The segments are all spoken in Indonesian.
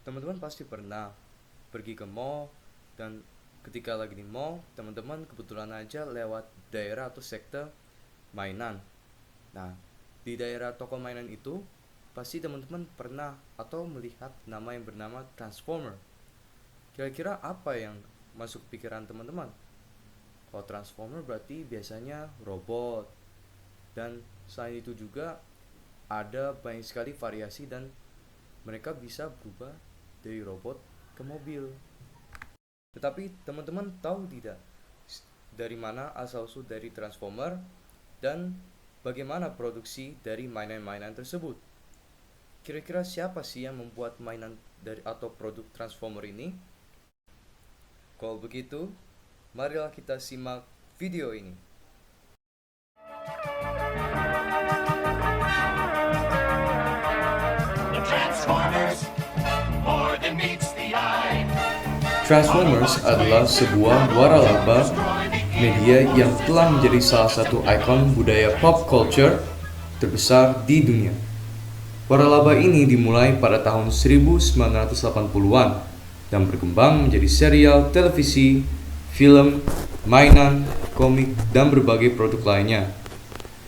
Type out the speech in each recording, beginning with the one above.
Teman-teman pasti pernah pergi ke mall, dan ketika lagi di mall, teman-teman kebetulan aja lewat daerah atau sektor mainan. Nah, di daerah toko mainan itu, pasti teman-teman pernah atau melihat nama yang bernama Transformer. Kira-kira apa yang masuk pikiran teman-teman? Kalau Transformer berarti biasanya robot, dan selain itu juga ada banyak sekali variasi dan mereka bisa berubah dari robot ke mobil. Tetapi teman-teman tahu tidak dari mana asal-usul dari Transformer dan bagaimana produksi dari mainan-mainan tersebut? Kira-kira siapa sih yang membuat mainan dari atau produk Transformer ini? Kalau begitu, marilah kita simak video ini. The Transformers, more than meets the eye. Transformers adalah sebuah waralaba media yang telah menjadi salah satu ikon budaya pop culture terbesar di dunia. Waralaba ini dimulai pada tahun 1980-an dan berkembang menjadi serial televisi, film, mainan, komik, dan berbagai produk lainnya.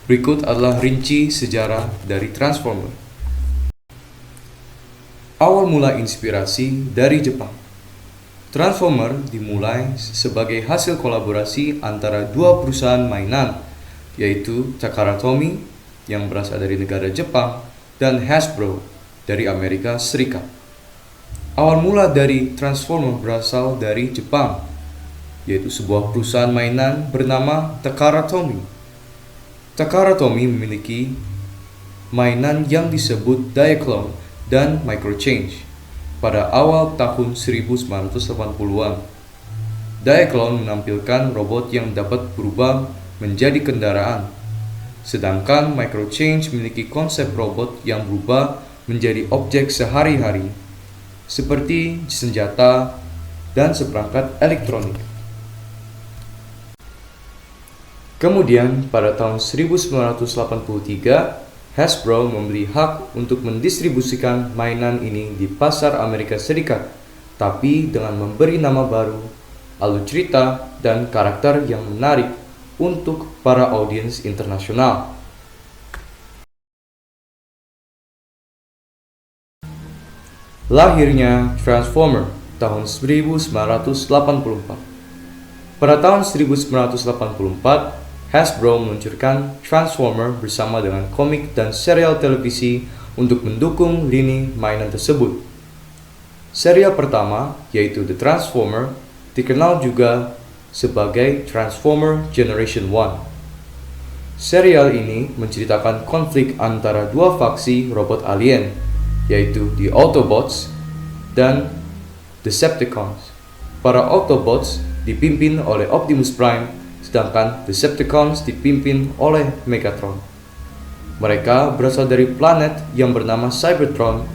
Berikut adalah rinci sejarah dari Transformer. Awal mula inspirasi dari Jepang. Transformer dimulai sebagai hasil kolaborasi antara dua perusahaan mainan, yaitu Takara Tomy yang berasal dari negara Jepang dan Hasbro dari Amerika Serikat. Awal mula dari Transformer berasal dari Jepang, yaitu sebuah perusahaan mainan bernama Takara Tomy. Takara Tomy memiliki mainan yang disebut Diaclone dan Microchange pada awal tahun 1980-an. Diaclone menampilkan robot yang dapat berubah menjadi kendaraan, sedangkan Microchange memiliki konsep robot yang berubah menjadi objek sehari-hari, seperti senjata dan seperangkat elektronik. Kemudian, pada tahun 1983, Hasbro membeli hak untuk mendistribusikan mainan ini di pasar Amerika Serikat, tapi dengan memberi nama baru, alur cerita, dan karakter yang menarik untuk para audiens internasional. Lahirnya Transformer tahun 1984. Pada tahun 1984, Hasbro meluncurkan Transformer bersama dengan komik dan serial televisi untuk mendukung lini mainan tersebut. Serial pertama, yaitu The Transformer, dikenal juga sebagai Transformer Generation 1. Serial ini menceritakan konflik antara dua faksi robot alien, yaitu The Autobots dan Decepticons. Para Autobots dipimpin oleh Optimus Prime, sedangkan Decepticons dipimpin oleh Megatron. Mereka berasal dari planet yang bernama Cybertron,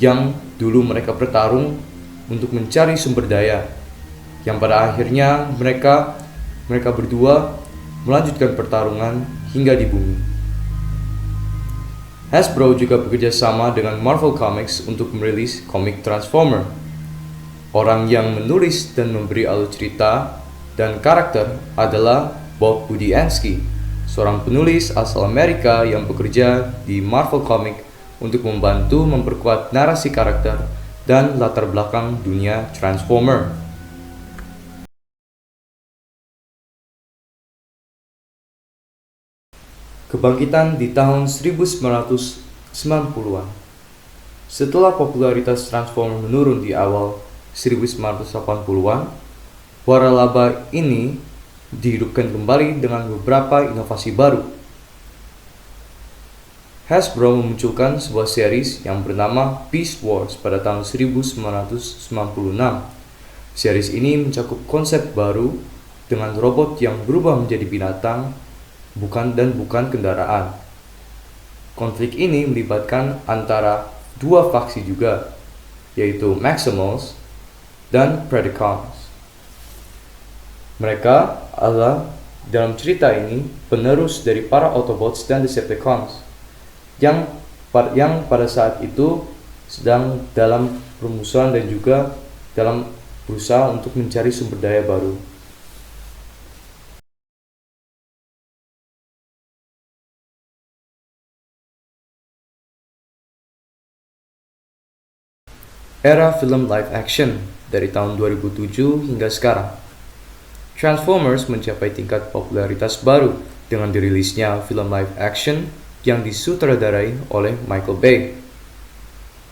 yang dulu mereka bertarung untuk mencari sumber daya, yang pada akhirnya mereka berdua melanjutkan pertarungan hingga di bumi. Hasbro juga bekerja sama dengan Marvel Comics untuk merilis komik Transformer. Orang yang menulis dan memberi alur cerita dan karakter adalah Bob Budiansky, seorang penulis asal Amerika yang bekerja di Marvel Comics untuk membantu memperkuat narasi karakter dan latar belakang dunia Transformer. Kebangkitan di tahun 1990-an. Setelah popularitas Transformer menurun di awal 1980-an, waralaba ini dihidupkan kembali dengan beberapa inovasi baru. Hasbro memunculkan sebuah series yang bernama Beast Wars pada tahun 1996. Series ini mencakup konsep baru dengan robot yang berubah menjadi binatang, bukan kendaraan. Konflik ini melibatkan antara dua faksi juga, yaitu Maximals dan Predacons. Mereka adalah dalam cerita ini penerus dari para Autobots dan Decepticons yang pada saat itu sedang dalam permusuhan dan juga dalam berusaha untuk mencari sumber daya baru. Era film live action dari tahun 2007 hingga sekarang. Transformers mencapai tingkat popularitas baru dengan dirilisnya film live action yang disutradarai oleh Michael Bay.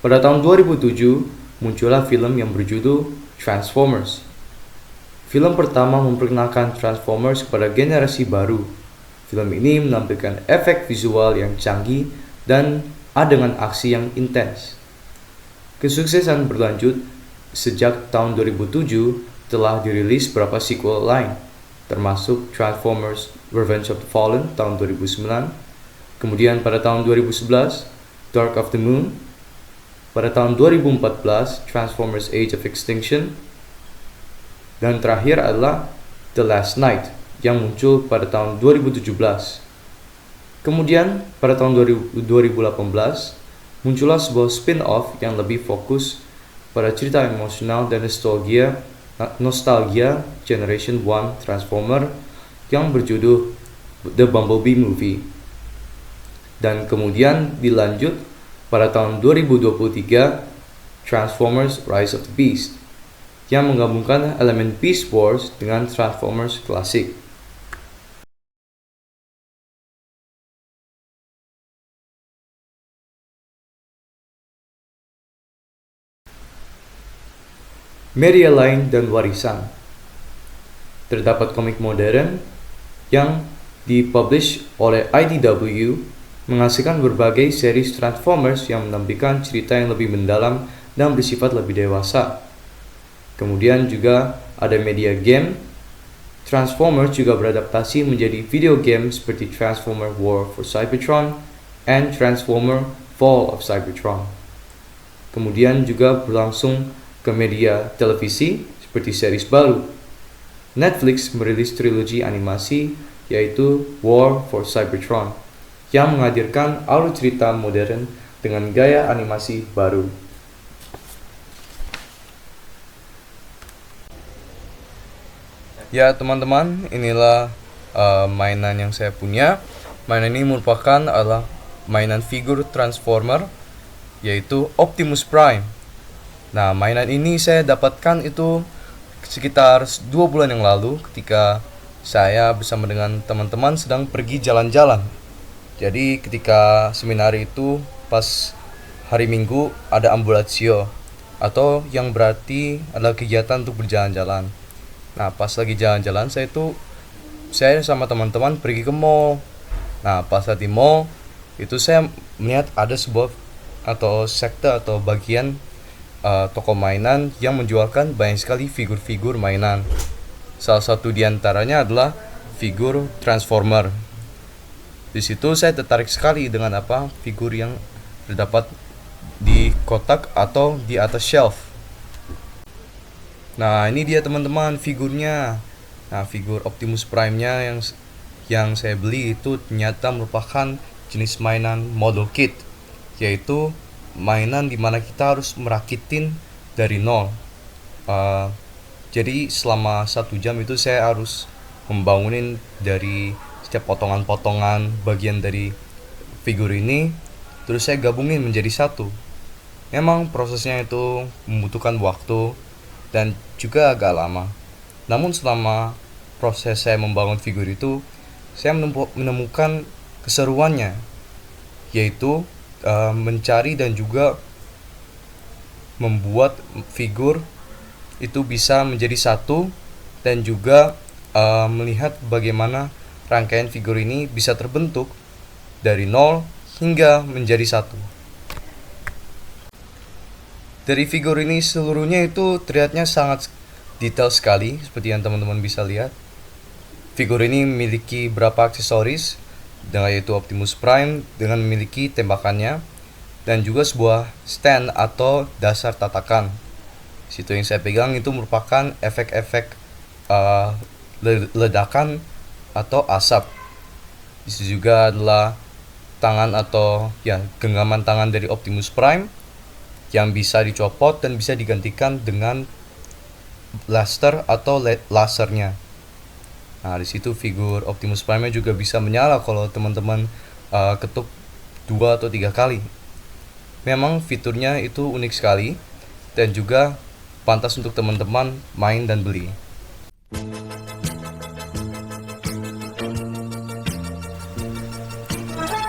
Pada tahun 2007, muncullah film yang berjudul Transformers. Film pertama memperkenalkan Transformers kepada generasi baru. Film ini menampilkan efek visual yang canggih dan adegan aksi yang intens. Kesuksesan berlanjut sejak tahun 2007 telah dirilis beberapa sequel lain, termasuk Transformers Revenge of the Fallen tahun 2009, kemudian pada tahun 2011 Dark of the Moon, pada tahun 2014 Transformers Age of Extinction, dan terakhir adalah The Last Knight yang muncul pada tahun 2017. Kemudian pada tahun 2018 muncullah sebuah spin-off yang lebih fokus pada cerita emosional dan nostalgia Generation 1 Transformer yang berjudul The Bumblebee Movie. Dan kemudian dilanjut pada tahun 2023 Transformers Rise of the Beast yang menggabungkan elemen Beast Wars dengan Transformers klasik. Media lain dan warisan. Terdapat komik modern yang dipublish oleh IDW menghasilkan berbagai series Transformers yang menampilkan cerita yang lebih mendalam dan bersifat lebih dewasa. Kemudian juga ada media game. Transformers juga beradaptasi menjadi video game seperti Transformer War for Cybertron and Transformer Fall of Cybertron. Kemudian juga berlangsung ke media televisi seperti series baru. Netflix merilis trilogi animasi yaitu War for Cybertron yang menghadirkan alur cerita modern dengan gaya animasi baru. Ya teman-teman, inilah mainan yang saya punya. Mainan ini merupakan adalah mainan figur Transformer yaitu Optimus Prime. Nah, mainan ini saya dapatkan itu sekitar 2 bulan yang lalu ketika saya bersama dengan teman-teman sedang pergi jalan-jalan. Jadi ketika seminar itu pas hari Minggu ada ambulatio atau yang berarti adalah kegiatan untuk berjalan-jalan. Nah, pas lagi jalan-jalan saya sama teman-teman pergi ke mall. Nah, pas di mall itu saya melihat ada sebuah atau sekte atau bagian toko mainan yang menjualkan banyak sekali figur-figur mainan. Salah satu diantaranya adalah figur Transformer. Di situ saya tertarik sekali dengan figur yang terdapat di kotak atau di atas shelf. Nah, ini dia teman-teman figurnya. Nah, figur Optimus Prime-nya yang saya beli itu ternyata merupakan jenis mainan model kit, yaitu mainan dimana kita harus merakitin dari nol. Jadi selama 1 jam itu saya harus membangunin dari setiap potongan-potongan bagian dari figur ini, terus saya gabungin menjadi satu. Memang prosesnya itu membutuhkan waktu dan juga agak lama. Namun selama proses saya membangun figur itu, saya menemukan keseruannya, yaitu mencari dan juga membuat figur itu bisa menjadi satu dan juga melihat bagaimana rangkaian figur ini bisa terbentuk dari nol hingga menjadi satu. Dari figur ini seluruhnya itu terlihatnya sangat detail sekali seperti yang teman-teman bisa lihat. Figur ini memiliki beberapa aksesoris, yaitu Optimus Prime dengan memiliki tembakannya dan juga sebuah stand atau dasar tatakan. Situ yang saya pegang itu merupakan efek-efek ledakan atau asap. Di situ juga adalah tangan atau genggaman tangan dari Optimus Prime. yang bisa dicopot dan bisa digantikan dengan blaster atau lasernya. Nah, di situ figur Optimus Prime juga bisa menyala kalau teman-teman ketuk 2 atau 3 kali. Memang fiturnya itu unik sekali dan juga pantas untuk teman-teman main dan beli.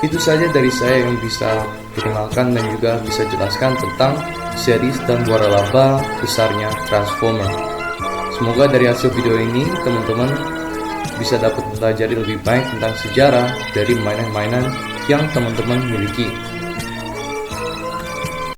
Itu saja dari saya yang bisa perkenalkan dan juga bisa jelaskan tentang series dan waralaba besarnya Transformer. Semoga dari hasil video ini teman-teman bisa dapat mempelajari lebih baik tentang sejarah dari mainan-mainan yang teman-teman miliki.